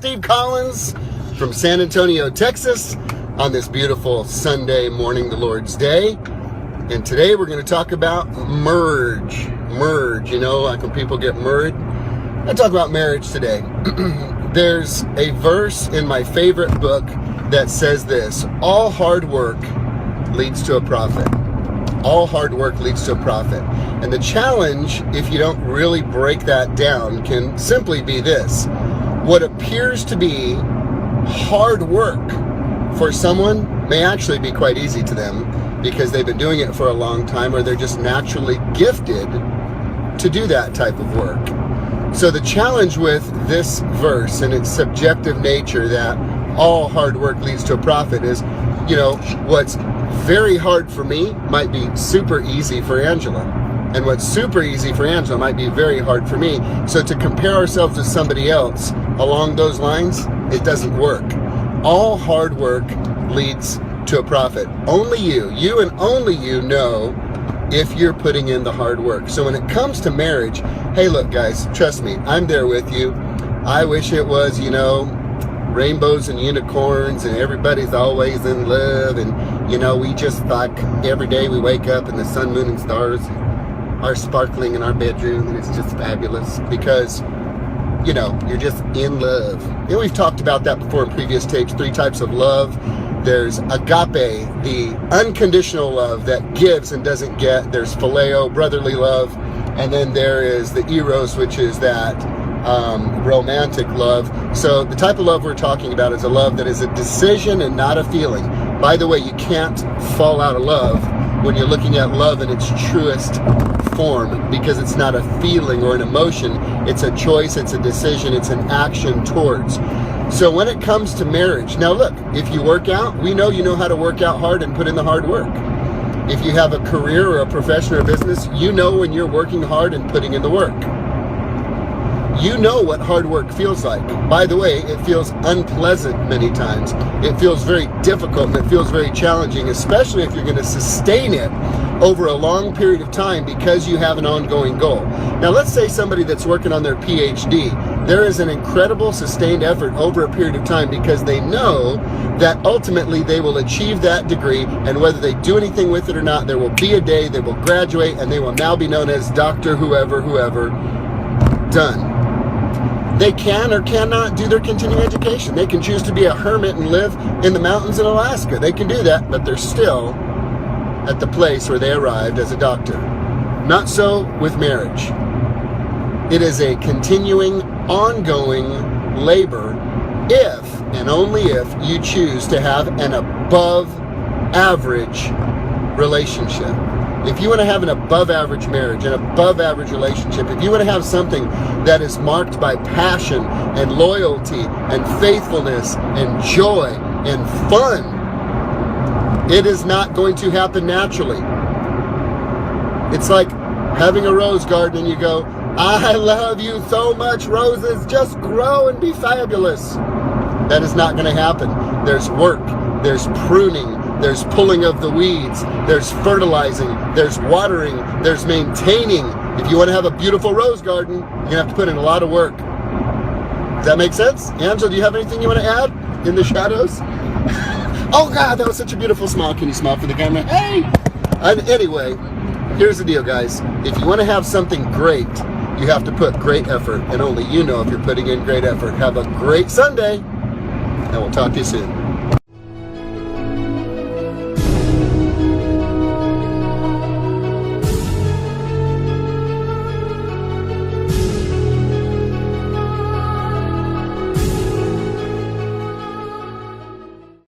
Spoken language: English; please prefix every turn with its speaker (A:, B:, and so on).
A: Steve Collins from San Antonio, Texas, on this beautiful Sunday morning, the Lord's Day. And today we're going to talk about merge. Merge, you know, like when people get married. I talk about marriage today. There's a verse in my favorite book that says this: all hard work leads to a profit. All hard work leads to a profit. And the challenge, if you don't really break that down, can simply be this: what appears to be hard work for someone may actually be quite easy to them because they've been doing it for a long time, or they're just naturally gifted to do that type of work. So the challenge with this verse and its subjective nature, that all hard work leads to a profit, is, you know, what's very hard for me might be super easy for Angela. And what's super easy for Angela might be very hard for me. So to compare ourselves with somebody else along those lines, it doesn't work. All hard work leads to a profit. Only you and only you know if you're putting in the hard work. So when it comes to marriage, hey, look, guys, trust me, I'm there with you. I wish it was, you know, rainbows and unicorns and everybody's always in love, and, you know, we just like every day we wake up and the sun, moon, and stars are sparkling in our bedroom, and it's just fabulous because, you know, you're just in love. And we've talked about that before in previous tapes. 3 types of love. There's agape, the unconditional love that gives and doesn't get. There's phileo, brotherly love. And then there is the eros, which is that romantic love. So the type of love we're talking about is a love that is a decision and not a feeling. By the way, you can't fall out of love when you're looking at love in its truest form, because it's not a feeling or an emotion. It's a choice, it's a decision, it's an action towards. So when it comes to marriage, now look, if you work out, we know you know how to work out hard and put in the hard work. If you have a career or a profession or a business, you know when you're working hard and putting in the work. You know what hard work feels like. By the way, it feels unpleasant many times. It feels very difficult and it feels very challenging, especially if you're going to sustain it over a long period of time because you have an ongoing goal. Now, let's say somebody that's working on their PhD, there is an incredible sustained effort over a period of time because they know that ultimately they will achieve that degree, and whether they do anything with it or not, there will be a day they will graduate and they will now be known as Dr. Whoever, done. They can or cannot do their continuing education. They can choose to be a hermit and live in the mountains in Alaska. They can do that, but they're still at the place where they arrived as a doctor. Not so with marriage. It is a continuing, ongoing labor if and only if you choose to have an above average relationship. If you want to have an above average marriage, an above average relationship, if you want to have something that is marked by passion and loyalty and faithfulness and joy and fun, it is not going to happen naturally. It's like having a rose garden and you go, I love you so much, roses, just grow and be fabulous. That is not going to happen. There's work, there's pruning, there's pulling of the weeds, there's fertilizing, there's watering, there's maintaining. If you want to have a beautiful rose garden, you're going to have to put in a lot of work. Does that make sense? Angela, do you have anything you want to add in the shadows? Oh God, that was such a beautiful smile. Can you smile for the camera? Hey! And anyway, here's the deal, guys. If you want to have something great, you have to put great effort, and only you know if you're putting in great effort. Have a great Sunday, and we'll talk to you soon.